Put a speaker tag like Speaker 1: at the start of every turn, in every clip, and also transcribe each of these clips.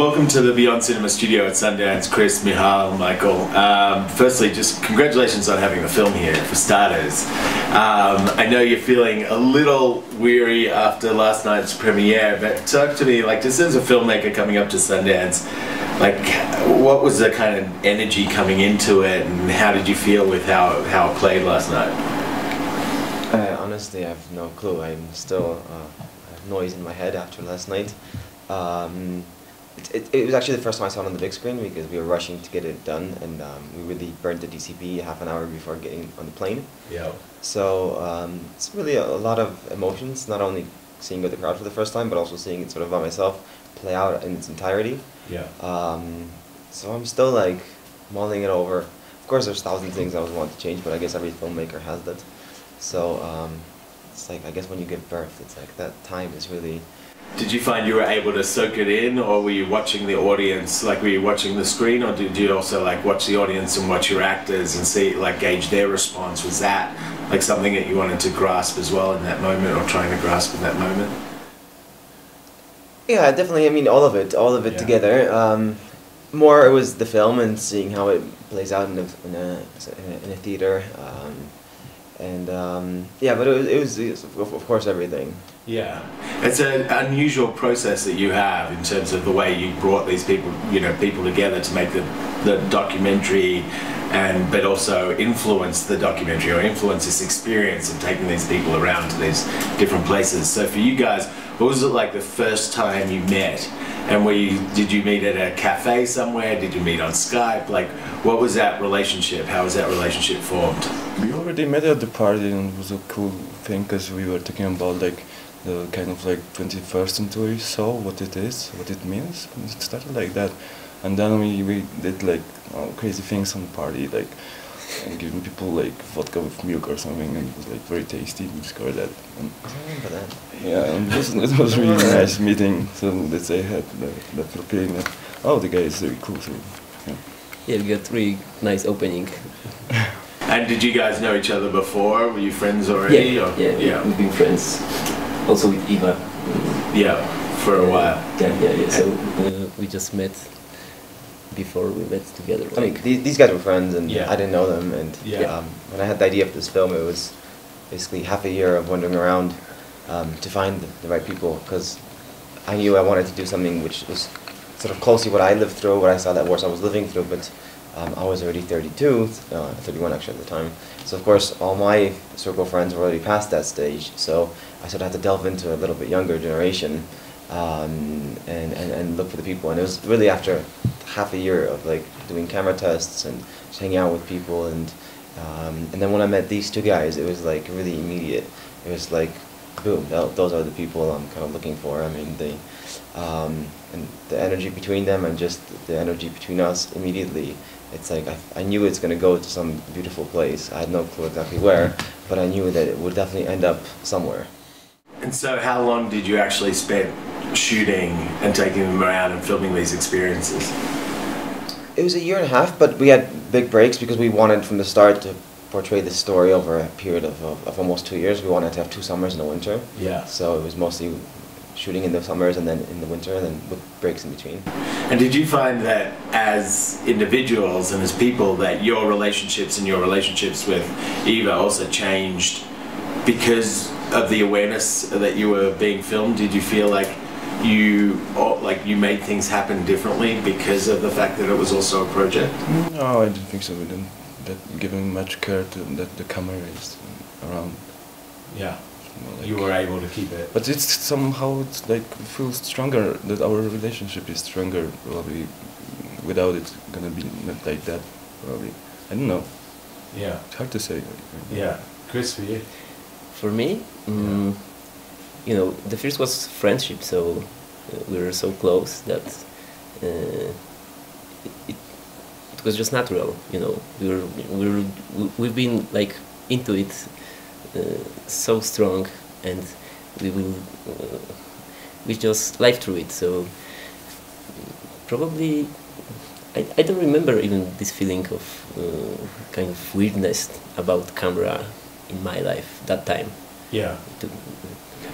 Speaker 1: welcome to the Beyond Cinema studio at Sundance, Chris, Michal, Michael. Firstly, just congratulations on having the film here, for starters. I know you're feeling a little weary after last night's premiere, but talk to me, like, just as a filmmaker coming up to Sundance, like, what was the kind of energy coming into it, and how did you feel with how it played last night?
Speaker 2: Honestly, I have no clue. I'm still I have noise in my head after last night. It was actually the first time I saw it on the big screen because we were rushing to get it done, and we really burnt the DCP half an hour before getting on the plane.
Speaker 1: Yeah.
Speaker 2: So it's really a lot of emotions, not only seeing it with the crowd for the first time, but also seeing it sort of by myself play out in its entirety.
Speaker 1: Yeah.
Speaker 2: So I'm still like mulling it over. Of course, there's thousands of things I would want to change, but I guess every filmmaker has that. So it's like, I guess when you give birth, it's like that time is really...
Speaker 1: Did you find you were able to soak it in, or were you watching the audience, like were you watching the screen, or did you also like watch the audience and watch your actors and see, like, gauge their response? Was that like something that you wanted to grasp as well in that moment, or trying to grasp in that moment?
Speaker 2: Yeah, definitely. I mean, all of it yeah. Together. More, it was the film and seeing how it plays out in a theater. Yeah, but it was of course everything.
Speaker 1: Yeah, it's an unusual process that you have in terms of the way you brought these people, people together to make the documentary, but also influence the documentary, or influence this experience of taking these people around to these different places. So for you guys, what was it like the first time you met? And did you meet at a cafe somewhere? Did you meet on Skype? Like, what was that relationship? How was that relationship formed?
Speaker 3: We already met at the party, and it was a cool thing because we were talking about like the kind of like 21st century soul, what it is, what it means. And it started like that, and then we did like crazy things on the party, like giving people like vodka with milk or something, and it was like very tasty. We discovered that. And
Speaker 2: I remember that.
Speaker 3: Yeah, and it was really nice meeting. So let's say I had that feeling that, oh, the guy is really cool. So yeah.
Speaker 4: Yeah, we got really nice opening.
Speaker 1: And did you guys know each other before? Were you friends already?
Speaker 4: Yeah, we've been friends. Also with Eva.
Speaker 1: Yeah, for a while.
Speaker 4: Yeah. So we just met before we met together.
Speaker 2: I mean, these guys were friends, and
Speaker 1: yeah.
Speaker 2: I didn't know them. And when I had the idea for this film, it was basically half a year of wandering around to find the right people, because I knew I wanted to do something which was sort of closely what I lived through, what I saw that Warsaw was living through, but I was already 32, 31 actually at the time. So of course all my circle friends were already past that stage, so I sort of had to delve into a little bit younger generation and look for the people. And it was really after half a year of like doing camera tests and just hanging out with people, and then when I met these two guys, it was like really immediate. It was like, boom, those are the people I'm kind of looking for. I mean, and the energy between them and just the energy between us immediately, it's like I knew it's going to go to some beautiful place. I had no clue exactly where, but I knew that it would definitely end up somewhere.
Speaker 1: And so how long did you actually spend shooting and taking them around and filming these experiences?
Speaker 2: It was a year and a half, but we had big breaks because we wanted from the start to portray this story over a period of almost 2 years. We wanted to have 2 summers and a winter. Yeah. So it was mostly shooting in the summers and then in the winter, and then with breaks in between.
Speaker 1: And did you find that as individuals and as people that your relationships with Eva also changed because of the awareness that you were being filmed? Did you feel like you made things happen differently because of the fact that it was also a project?
Speaker 3: No, I didn't think so. We didn't giving much care to that the camera is around.
Speaker 1: Yeah.
Speaker 3: Like,
Speaker 1: you were able to keep it.
Speaker 3: But it's somehow it's like feels stronger, that our relationship is stronger. Probably without it gonna be not like that. Probably, I don't know.
Speaker 1: Yeah.
Speaker 3: It's hard to say.
Speaker 1: Yeah. Chris, for you?
Speaker 4: For me, the first was friendship. So we were so close that it was just natural. We've been like into it. So strong, and we just live through it. So probably I don't remember even this feeling of kind of weirdness about camera in my life that time.
Speaker 1: Yeah.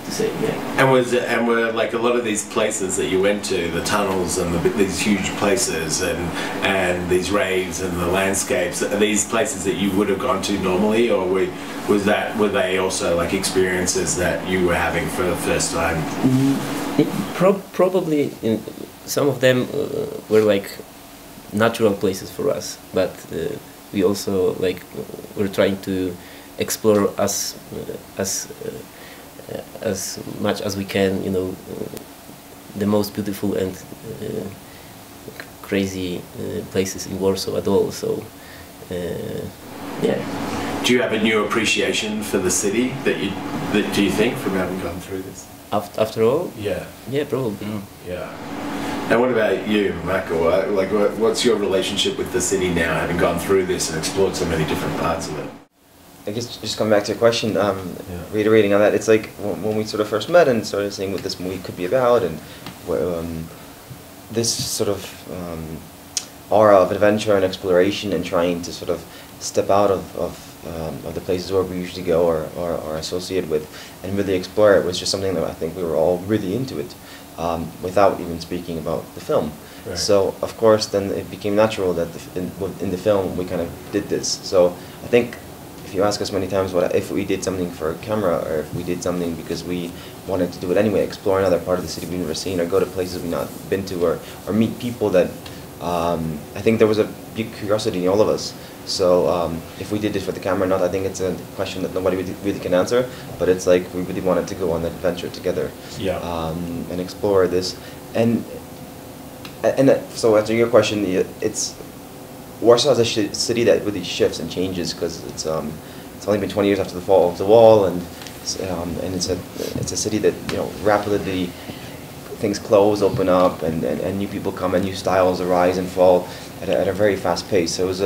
Speaker 4: to say, yeah.
Speaker 1: And were like a lot of these places that you went to, the tunnels and these huge places and these raves and the landscapes, are these places that you would have gone to normally, or were they also like experiences that you were having for the first time?
Speaker 4: Probably some of them were like natural places for us, but we also like we're trying to explore as much as we can, you know, the most beautiful and crazy places in Warsaw at all. So, yeah.
Speaker 1: Do you have a new appreciation for the city that do you think from having gone through this?
Speaker 4: After all,
Speaker 1: Yeah.
Speaker 4: yeah, probably.
Speaker 1: Yeah. And what about you, Michael? Like, what's your relationship with the city now, having gone through this and explored so many different parts of it?
Speaker 2: I guess just coming back to your question, reiterating on that, it's like when we sort of first met and started seeing what this movie could be about, and this sort of aura of adventure and exploration and trying to sort of step out of the places where we usually go or associate with and really explore it was just something that I think we were all really into it, without even speaking about the film.
Speaker 1: Right.
Speaker 2: So of course then it became natural that in the film we kind of did this. So I think if you ask us many times what if we did something for a camera, or if we did something because we wanted to do it anyway, explore another part of the city we've never seen, or go to places we've not been to, or meet people that I think there was a big curiosity in all of us. So if we did it for the camera or not, I think it's a question that nobody really can answer, but it's like we really wanted to go on that adventure together, and explore this. And so answering your question, it's Warsaw is a city that really shifts and changes because it's only been 20 years after the fall of the wall, and it's a city that, you know, rapidly things close, open up, and new people come and new styles arise and fall at a very fast pace. So it was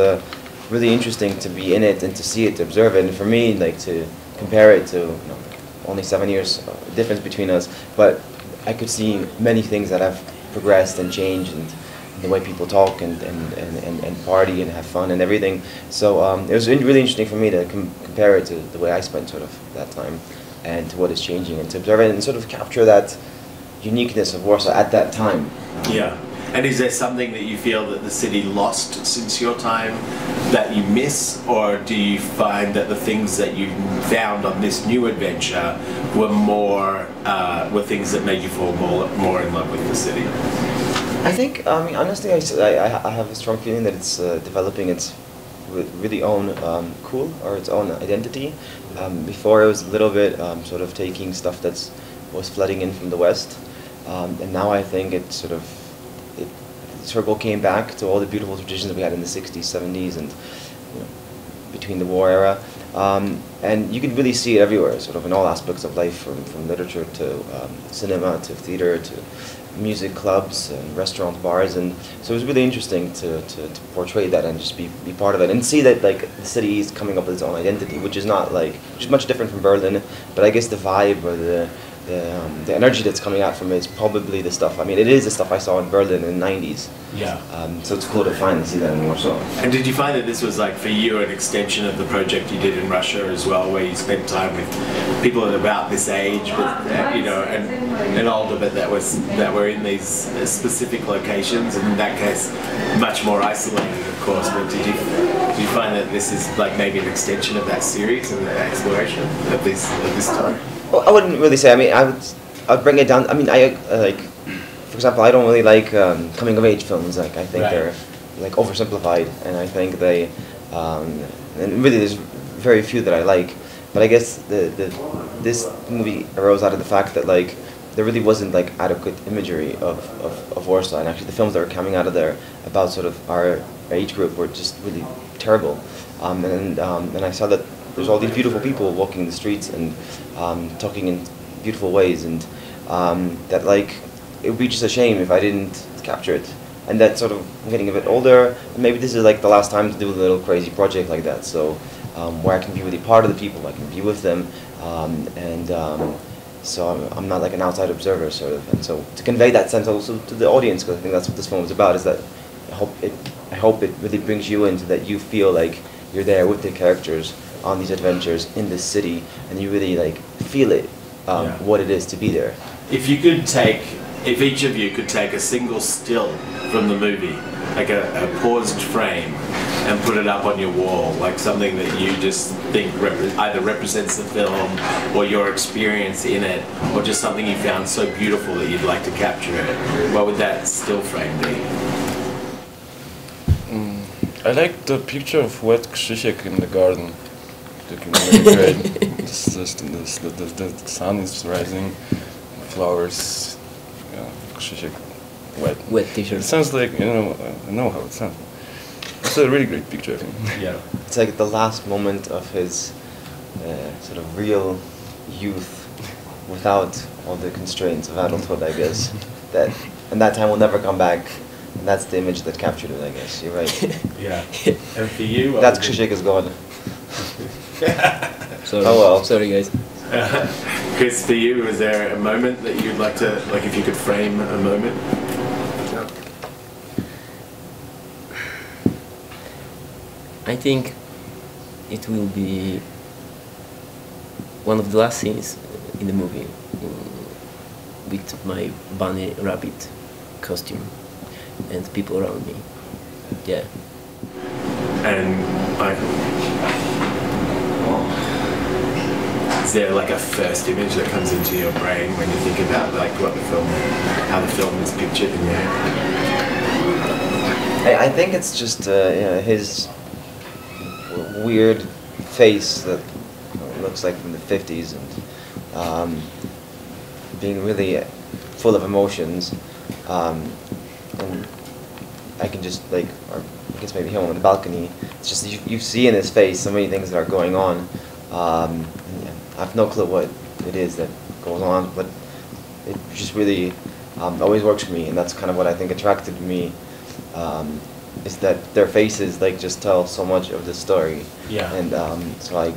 Speaker 2: really interesting to be in it and to see it, to observe it, and for me, like, to compare it to, you know, only 7 years difference between us, but I could see many things that have progressed and changed, and the way people talk and party and have fun and everything. So it was really interesting for me to compare it to the way I spent sort of that time and to what is changing, and to observe it and sort of capture that uniqueness of Warsaw at that time.
Speaker 1: Yeah. And is there something that you feel that the city lost since your time that you miss, or do you find that the things that you found on this new adventure were things that made you fall more in love with the city?
Speaker 2: I think, I mean, honestly, I have a strong feeling that it's developing its really own cool, or its own identity. Before it was a little bit sort of taking stuff that was flooding in from the West, and now I think it sort of the circle came back to all the beautiful traditions that we had in the 60s, 70s, and, you know, between the war era. And you can really see it everywhere, sort of in all aspects of life, from literature to cinema to theater to music clubs and restaurants, bars, and so it was really interesting to portray that and just be part of it and see that, like, the city is coming up with its own identity, which is much different from Berlin, but I guess the vibe or the energy that's coming out from it is probably the stuff. I mean, it is the stuff I saw in Berlin in the 90s.
Speaker 1: Yeah.
Speaker 2: So it's cool to finally see that in Warsaw.
Speaker 1: And did you find that this was, like, for you, an extension of the project you did in Russia as well, where you spent time with people at about this age, but, you know, and older, but that were in these specific locations, and in that case, much more isolated, of course. But did you find that this is, like, maybe an extension of that series and the exploration of this time?
Speaker 2: Well, I wouldn't really say. I mean, I'd bring it down. I mean, like, for example, I don't really like coming of age films. Like, I think they're, like, oversimplified, and I think they, and really there's very few that I like. But I guess this movie arose out of the fact that, like, there really wasn't, like, adequate imagery of Warsaw, and actually the films that were coming out of there about sort of our age group were just really terrible. And I saw that there's all these beautiful people walking the streets and talking in beautiful ways, and that, like, it would be just a shame if I didn't capture it. And that sort of, I'm getting a bit older, and maybe this is, like, the last time to do a little crazy project like that, so where I can be really part of the people, I can be with them, so I'm not like an outside observer, sort of. And so to convey that sense also to the audience, because I think that's what this film is about, is that I hope it really brings you into that you feel like you're there with the characters on these adventures in this city, and you really, like, feel it what it is to be there.
Speaker 1: If you could take, if each of you could take a single still from the movie, like a paused frame, and put it up on your wall, like something that you just think either represents the film or your experience in it, or just something you found so beautiful that you'd like to capture it, what would that still frame be?
Speaker 3: I like the picture of wet Krzysiek in the garden. Looking really great. The sun is rising, flowers, Krzysiek wet.
Speaker 4: Wet t-shirt.
Speaker 3: It sounds like, I know how it sounds. It's a really great picture, I think.
Speaker 1: Yeah.
Speaker 2: It's like the last moment of his sort of real youth without all the constraints of adulthood, I guess. And that time will never come back. And that's the image that captured it, I guess. You're right.
Speaker 1: Yeah. And for you?
Speaker 2: That's Krzysiek is gone.
Speaker 4: Sorry.
Speaker 2: Oh well.
Speaker 4: Sorry, guys.
Speaker 1: Chris, for you, was there a moment that you'd like to, like if you could frame a moment?
Speaker 4: I think it will be one of the last scenes in the movie with my bunny rabbit costume and people around me. Yeah.
Speaker 1: And is there like a first image that comes into your brain when you think about like what the film, how the film is pictured in your head?
Speaker 2: I think it's just his weird face that looks like from the 50s and being really full of emotions. And I can just like, or I guess maybe him on the balcony, it's just you see in his face so many things that are going on. And I have no clue what it is that goes on, but it just really always works for me, and that's kind of what I think attracted me. Is that their faces like just tell so much of the story.
Speaker 1: Yeah.
Speaker 2: And so I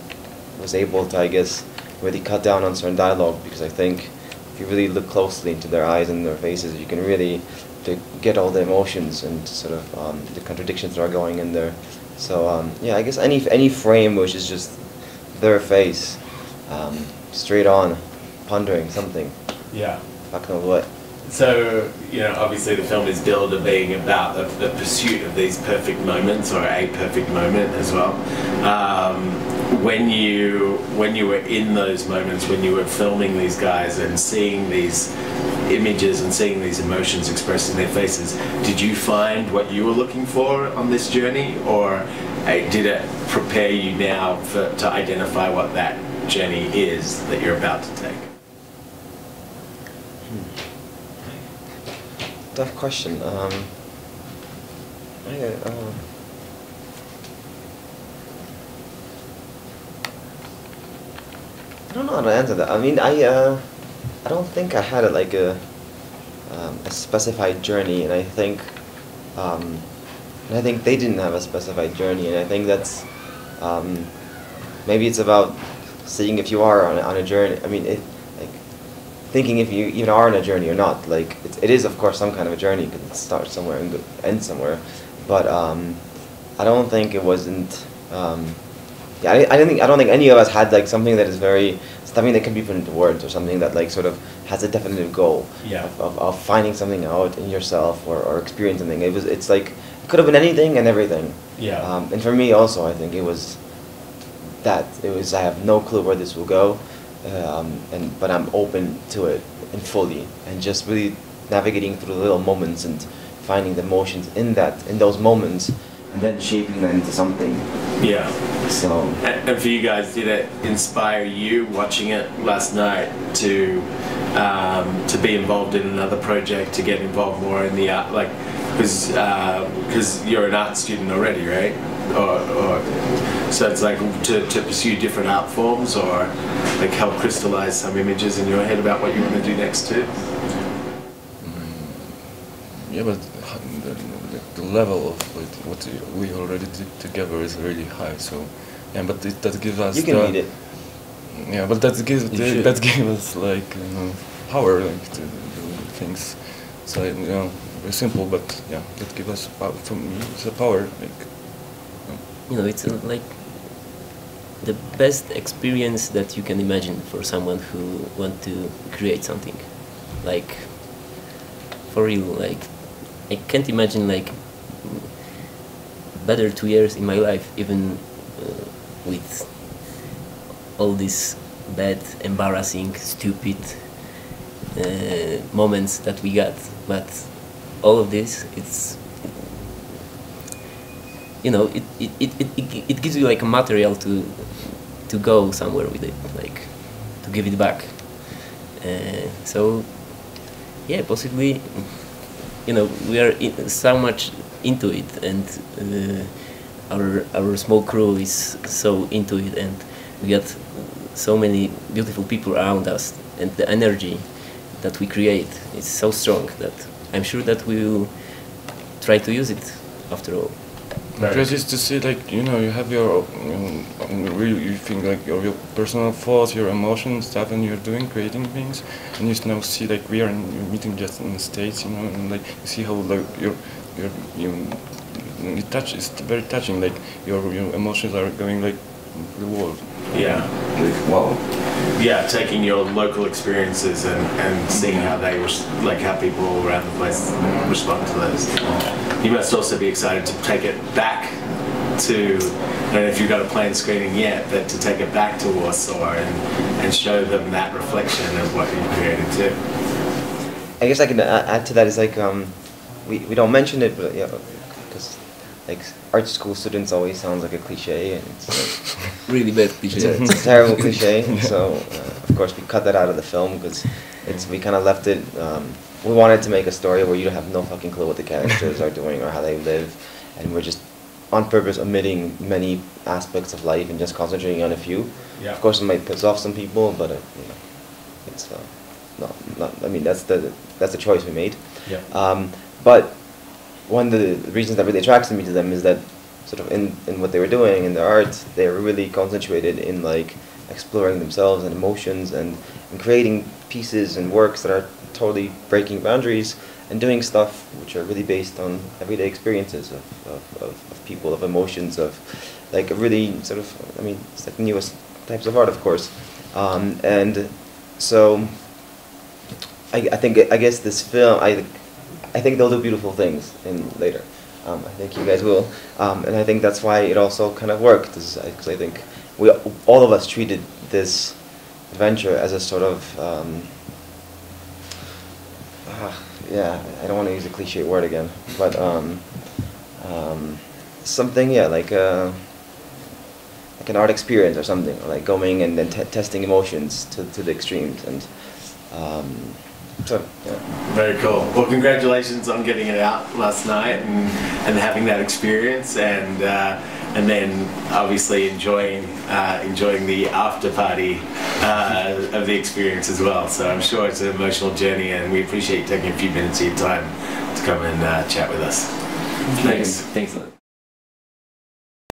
Speaker 2: was able to, I guess, really cut down on certain dialogue, because I think if you really look closely into their eyes and their faces, you can really get all the emotions and sort of the contradictions that are going in there. So yeah, I guess any frame which is just their face, straight on, pondering something.
Speaker 1: Yeah.
Speaker 2: Fuck knows what.
Speaker 1: So, obviously the film is billed as being about the pursuit of these perfect moments, or a perfect moment as well. When you were in those moments, when you were filming these guys and seeing these images and seeing these emotions expressed in their faces, did you find what you were looking for on this journey, or did it prepare you now to identify what that journey is that you're about to take?
Speaker 2: Tough question. I don't know how to answer that. I mean, I don't think I had like a specified journey, and I think they didn't have a specified journey, and I think that's maybe it's about seeing if you are on a journey. I mean, thinking if you even are on a journey or not. Like it is of course some kind of a journey, because it starts somewhere and ends somewhere. But I don't think it wasn't. I don't think any of us had like something that is something that can be put into words, or something that like sort of has a definitive goal.
Speaker 1: Yeah.
Speaker 2: of finding something out in yourself, or experiencing something. It's like it could have been anything and everything.
Speaker 1: Yeah.
Speaker 2: And for me also, I think it was I have no clue where this will go. But I'm open to it and fully, and just really navigating through the little moments and finding the emotions in those moments, and then shaping them into something.
Speaker 1: Yeah.
Speaker 2: So.
Speaker 1: And for you guys, did it inspire you watching it last night to be involved in another project, to get involved more in the art, like because you're an art student already, right? Or so it's like to pursue different art forms, or like help crystallize some images in your head about what you want to do next too.
Speaker 3: Yeah, but the level of what we already did together is really high. So yeah, but that gives us.
Speaker 2: You can read it.
Speaker 3: Yeah, but that gives us like power, like to do things. So very simple, but yeah, that gives us power. For me, it's a power. Like,
Speaker 4: it's like the best experience that you can imagine for someone who want to create something. Like, for real, like, I can't imagine like better 2 years in my life, even with all these bad, embarrassing, stupid moments that we got. But all of this, it's, you know, it gives you like a material to go somewhere with it, like to give it back. So yeah, possibly, you know, we are so much into it, and our small crew is so into it, and we got so many beautiful people around us, and the energy that we create is so strong that I'm sure that we will try to use it after all.
Speaker 3: Because it's to see, like, you know, you have your, you think like your personal thoughts, your emotions, stuff, and you're creating things, and you now see, like, we are meeting just in the States, you know, and like you see how like it's very touching, like your emotions are going like the world.
Speaker 1: Yeah.
Speaker 3: Wow.
Speaker 1: Yeah, taking your local experiences and seeing how they like how people all around the place respond to those. You must also be excited to take it back to, I don't know if you've got a planned screening yet, but to take it back to Warsaw and show them that reflection of what you created too.
Speaker 2: I guess I can add to that is like we don't mention it, but yeah, because like art school students always sounds like a cliche, and it's like,
Speaker 4: Really bad cliche.
Speaker 2: it's a terrible cliche. So of course we cut that out of the film because we kind of left it. We wanted to make a story where you have no fucking clue what the characters are doing or how they live, and we're just on purpose omitting many aspects of life and just concentrating on a few.
Speaker 1: Yeah.
Speaker 2: Of course it might piss off some people, but you know, it's not. I mean that's the choice we made.
Speaker 1: Yeah.
Speaker 2: But one of the reasons that really attracted me to them is that sort of in what they were doing in their art, they were really concentrated in like exploring themselves and emotions and creating pieces and works that are totally breaking boundaries and doing stuff which are really based on everyday experiences of people, of emotions, of like a really sort of, I mean, it's like the newest types of art, of course. And so I guess this film, I think they'll do beautiful things later. I think you guys will, and I think that's why it also kind of worked, because I think all of us treated this adventure as a sort of, yeah, I don't want to use a cliche word again, but something, yeah, like an art experience or something, or like going and then testing emotions to the extremes, and so, yeah.
Speaker 1: Very cool. Well, congratulations on getting it out last night and having that experience, and then obviously enjoying the after party of the experience as well. So I'm sure it's an emotional journey, and we appreciate you taking a few minutes of your time to come and chat with us. Thanks.
Speaker 4: Thanks a lot.